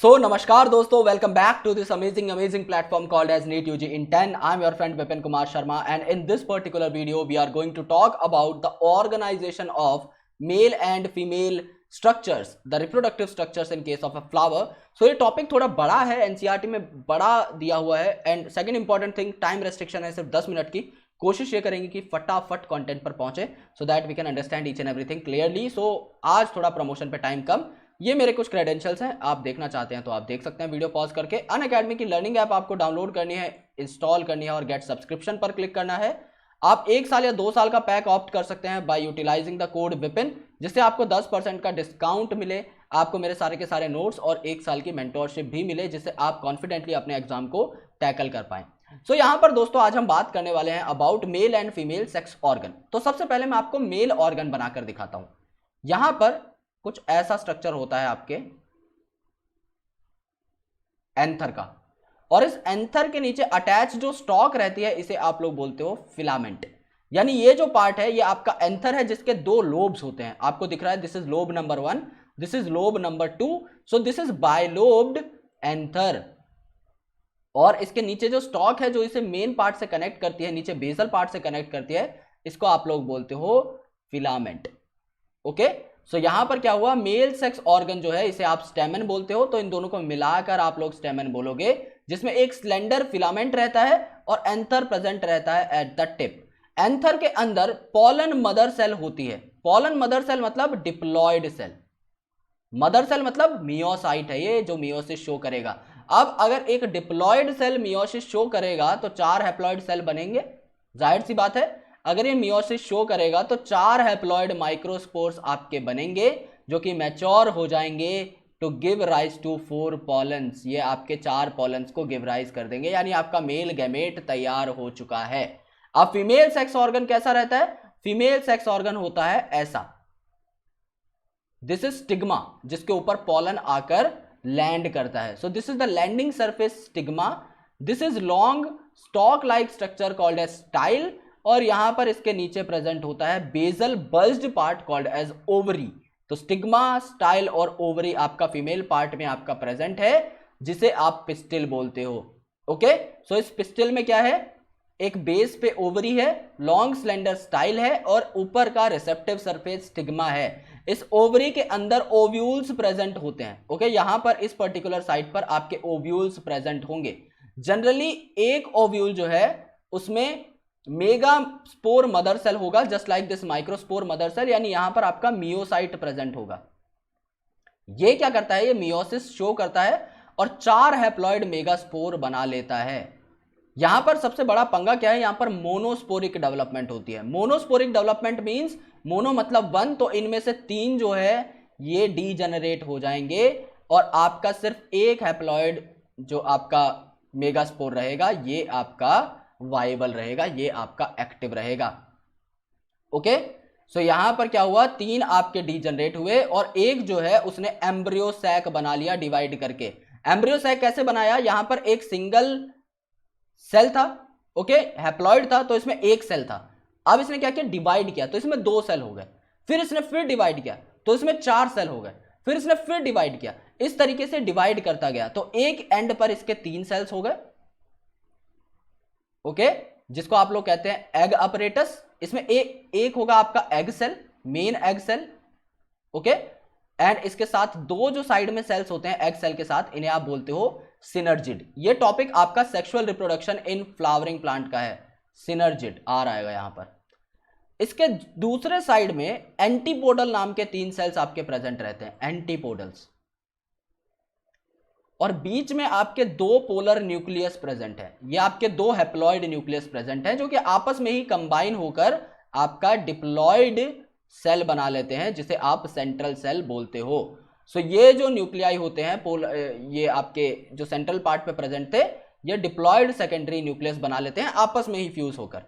नमस्कार दोस्तों, welcome back to this amazing platform called as NEET UG in 10. I'm your friend Vipin Kumar Sharma, and in this particular video we are going to talk about the organization of male and female structures, the reproductive structures in case of a flower. So ये topic थोड़ा बड़ा है, NCERT में बड़ा दिया हुआ है, and second important thing, time restriction है सिर्फ 10 मिनट की। कोशिश ये करेंगे कि फटाफट कंटेंट पर पहुंचे so that we can understand each and everything clearly. So आज थोड़ा प्रमोशन पे टाइम कम। ये मेरे कुछ क्रेडेंशियल्स हैं, आप देखना चाहते हैं तो आप देख सकते हैं वीडियो पॉज करके। अनअकैडमी की लर्निंग ऐप आपको डाउनलोड करनी है, इंस्टॉल करनी है और गेट सब्सक्रिप्शन पर क्लिक करना है। आप 1 साल या 2 साल का पैक ऑप्ट कर सकते हैं by utilising the code Vipin, जिससे आपको 10% का डिस्काउंट मिले, आपको मेरे सारे के सारे नोट्स और 1 साल की मेंटोरशिप भी मिले, जिससे आप कॉन्फिडेंटली अपने एग्जाम को टैकल कर पाएं। सो यहाँ पर दोस्तों आज हम बात करने वाले हैं about male and female sex organ. तो सबसे पहले मैं आपको मेल ऑर्गन बनाकर दिखाता हूं। यहां पर कुछ ऐसा स्ट्रक्चर होता है आपके एंथर का, और इस एंथर के नीचे अटैच जो स्टॉक रहती है इसे आप लोग बोलते हो फिलामेंट। यानी ये जो पार्ट है ये आपका एंथर है, जिसके 2 लोब्स होते हैं। आपको दिख रहा है this is lobe number 1, this is lobe number 2, so this is bilobed anther. और इसके नीचे जो स्टॉक है जो इसे मेन पार्ट से कनेक्ट करती है, नीचे बेसल पार्ट से कनेक्ट करती है, इसको आप लोग बोलते हो फिलामेंट। ओके, सो यहां पर क्या हुआ, मेल सेक्स ऑर्गन जो है इसे आप स्टेमन बोलते हो, तो इन दोनों को मिलाकर आप लोग स्टेमन बोलोगे, जिसमें एक स्लेंडर फिलामेंट रहता है और एंथर प्रेजेंट रहता है एट द टिप। एंथर के अंदर पॉलन मदर सेल होती है। पॉलन मदर सेल मतलब डिप्लॉयड सेल, मदर सेल मतलब मियोसाइट है ये जो मियोसिस शो करेगा। अब अगर एक डिप्लॉयड सेल मियोसिस शो करेगा तो 4 हैप्लॉयड सेल बनेंगे, जाहिर सी बात है। अगर ये मियोसिस शो करेगा तो 4 हैप्लॉयड माइक्रोस्पोर्स आपके बनेंगे, जो कि मैच्योर हो जाएंगे to give rise to 4 pollens. ये आपके 4 पॉलन्स को गिव राइज कर देंगे, यानी आपका मेल गैमेट तैयार हो चुका है। अब फीमेल सेक्स ऑर्गन कैसा रहता है? फीमेल सेक्स ऑर्गन होता है ऐसा, दिस इज स्टिग्मा, जिसके ऊपर पॉलन आकर लैंड करता है। So this is the landing surface stigma. This is long stalk like structure called as style, और यहां पर इसके नीचे प्रेजेंट होता है basal bulged part called as ovary. तो स्टिग्मा, स्टाइल और ओवरी आपका फीमेल पार्ट में आपका प्रेजेंट है, जिसे आप पिस्टिल बोलते हो। ओके, सो इस पिस्टिल में क्या है, एक बेस पे ओवरी है, लॉन्ग स्लेंडर स्टाइल है और ऊपर का रिसेप्टिव सरफेस स्टिग्मा है। इस ओवरी के अंदर ओव्यूल्स प्रेजेंट होते हैं। ओके, यहां पर इस पर्टिकुलर साइट पर आपके ओव्यूल्स प्रेजेंट होंगे। जनरली एक ओव्यूल जो है उसमें मेगा स्पोर मदर सेल होगा, just like this microspore mother cell, यानी यहां पर आपका मियोसाइट प्रेजेंट होगा। ये क्या करता है, ये मियोसिस शो करता है और 4 हैप्लॉइड मेगास्पोर बना लेता है। यहां पर सबसे बड़ा पंगा क्या है, यहां पर मोनोस्पोरिक डेवलपमेंट होती है। मोनोस्पोरिक डेवलपमेंट मींस मोनो मतलब 1, तो इनमें से 3 जो है ये डीजेनरेट हो जाएंगे और आपका सिर्फ एक हैप्लॉइड जो आपका मेगास्पोर रहेगा ये आपका वाइबल रहेगा, ये आपका एक्टिव रहेगा। ओके, सो यहां पर क्या हुआ, 3 आपके डीजनरेट हुए और एक जो है उसने एम्ब्रियो सैक बना लिया डिवाइड करके। एम्ब्रियो सैक कैसे बनाया, यहां पर एक सिंगल सेल था, ओके, हैप्लॉइड था, तो इसमें एक सेल था। अब इसने क्या किया, डिवाइड किया, तो इसमें 2 सेल हो गए। फिर इसने फिर डिवाइड किया तो इसमें 4 सेल हो गए। फिर इसने फिर डिवाइड किया, इस तरीके से डिवाइड करता गया, तो एक एंड पर इसके 3 सेल्स हो गए। ओके, जिसको आप लोग कहते हैं एग अपरेटस। इसमें एक होगा आपका egg cell, main egg cell. Okay, and इसके साथ 2 जो साइड में सेल्स होते हैं एग सेल के साथ, इन्हें आप बोलते हो सिनर्जिड। ये टॉपिक आपका sexual reproduction in flowering plant का है, सिनर्जिड आ रहेगा यहां पर। इसके दूसरे साइड में एंटीपोडल नाम के 3 सेल्स आपके प्रेजेंट रहते हैं, एंटीपोडल्स, और बीच में आपके 2 पोलर न्यूक्लियस प्रेजेंट है। ये आपके 2 हैप्लॉइड न्यूक्लियस प्रेजेंट है, जो कि आपस में ही कंबाइन होकर आपका डिप्लॉइड सेल बना लेते हैं, जिसे आप सेंट्रल सेल बोलते हो। सो ये जो न्यूक्लियाई होते हैं ये आपके जो सेंट्रल पार्ट पे प्रेजेंट थे, ये डिप्लॉइड सेकेंडरी न्यूक्लियस बना लेते हैं आपस में ही फ्यूज होकर।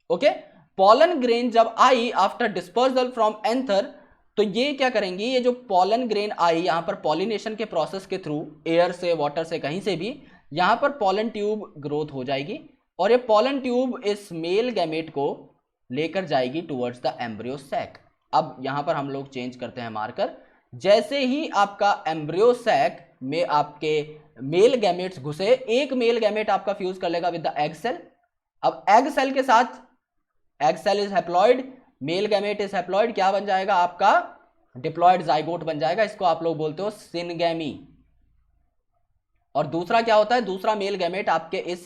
ओके, पॉलन ग्रेन जब आई आफ्टर डिस्पर्सल फ्रॉम एंथर, तो ये क्या करेंगी, ये जो पॉलन ग्रेन आई यहां पर पॉलिनेशन के प्रोसेस के थ्रू, एयर से, वाटर से, कहीं से भी, यहां पर पॉलन ट्यूब ग्रोथ हो जाएगी और ये पॉलन ट्यूब इस मेल गैमेट को लेकर जाएगी टुवर्ड्स द एम्ब्रियो सैक। अब यहां पर हम लोग चेंज करते हैं मार्कर। जैसे ही आपका एम्ब्रियो सैक में आपके मेल गैमेट्स घुसे, एक मेल गैमेट आपका फ्यूज कर लेगा विद द एग सेल। अब एग सेल के साथ, egg cell is haploid, male gamete is haploid, क्या बन जाएगा आपका डिप्लॉयड जाइगोट बन जाएगा, इसको आप लोग बोलते हो सिनगैमी। और दूसरा क्या होता है, दूसरा मेल गैमेट आपके इस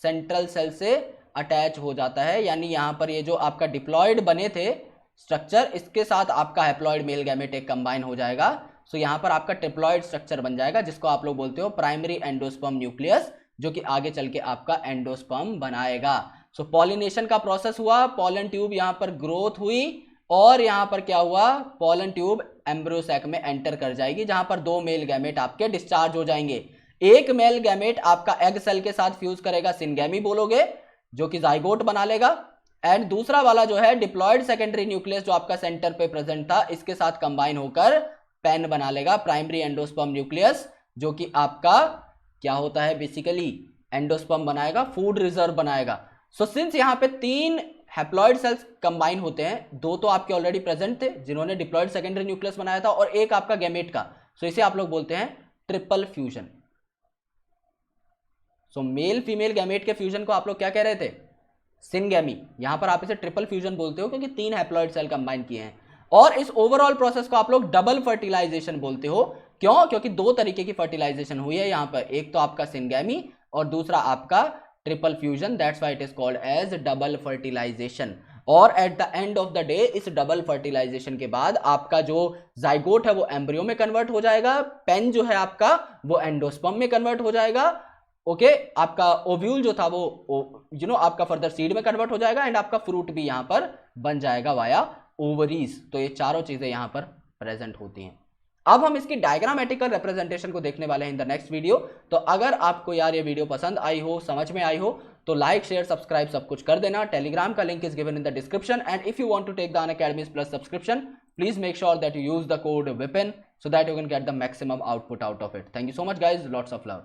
सेंट्रल सेल से अटैच हो जाता है, यानी यहां पर ये जो आपका डिप्लॉयड बने थे स्ट्रक्चर, इसके साथ आपका हैप्लॉइड मेल गैमेट एक कंबाइन हो जाएगा। सो यहां पर आपका ट्रिप्लॉइड स्ट्रक्चर बन जाएगा, जिसको आप लोग बोलते हो प्राइमरी एंडोस्पर्म न्यूक्लियस, जो कि आगे चल के आपका एंडोस्पर्म बनाएगा। सो पॉलिनेशन का प्रोसेस हुआ, पॉलन ट्यूब यहां पर ग्रोथ हुई, और यहां पर क्या हुआ, पॉलन ट्यूब एम्ब्रियो सैक में एंटर कर जाएगी, जहां पर दो मेल गैमेट आपके डिस्चार्ज हो जाएंगे। एक मेल गैमेट आपका एग सेल के साथ फ्यूज करेगा, सिनगैमी बोलोगे, जो कि जाइगोट बना लेगा, एंड दूसरा वाला जो है डिप्लॉयड सेकेंडरी न्यूक्लियस जो आपका सेंटर पे प्रेजेंट था, इसके साथ कंबाइन होकर पेन बना लेगा, प्राइमरी एंडोस्पर्म न्यूक्लियस, जो कि आपका क्या होता है बेसिकली एंडोस्पर्म बनाएगा, फूड रिजर्व बनाएगा। सो सिंस यहां पे 3 हैप्लॉइड सेल्स कंबाइन होते हैं, 2 तो आपके ऑलरेडी प्रेजेंट थे जिन्होंने डिप्लॉयड सेकेंडरी न्यूक्लियस बनाया था, और एक आपका गैमेट का, सो इसे आप लोग बोलते हैं ट्रिपल फ्यूजन। सो मेल फीमेल गैमेट के फ्यूजन को आप लोग क्या कह रहे थे, सिनगैमी। यहां पर आप इसे ट्रिपल फ्यूजन बोलते हो क्योंकि 3 हैप्लॉइड सेल कंबाइन किए हैं। और इस ओवरऑल प्रोसेस को आप लोग डबल फर्टिलाइजेशन बोलते हो, क्यों, क्योंकि 2 तरीके की फर्टिलाइजेशन हुई है यहां पर, एक तो आपका सिनगैमी और दूसरा आपका triple fusion, that's why it is called as double fertilization. और at the end of the day इस डबल फर्टिलाइजेशन के बाद आपका जो जाइगोट है वो एम्ब्रियो में कन्वर्ट हो जाएगा, पेन जो है आपका वो एंडोस्पर्म में कन्वर्ट हो जाएगा, ओके आपका ओव्यूल जो था वो आपका फर्दर सीड में कन्वर्ट हो जाएगा, एंड आपका फ्रूट भी यहां पर बन जाएगा वाया ओवरीज। तो ये चारों चीजें यहां पर प्रेजेंट होती हैं। अब हम इसकी डायग्रामेटिकल रिप्रेजेंटेशन को देखने वाले हैं इन द नेक्स्ट वीडियो। तो अगर आपको यार ये वीडियो पसंद आई हो, समझ में आई हो, तो लाइक शेयर सब्सक्राइब सब कुछ कर देना। टेलीग्राम का link is given in the description, and if you want to take the Unacademy's plus subscription, please make sure that you use the code Vipin so that you can get the maximum output out of it. Thank you so much guys, lots of love.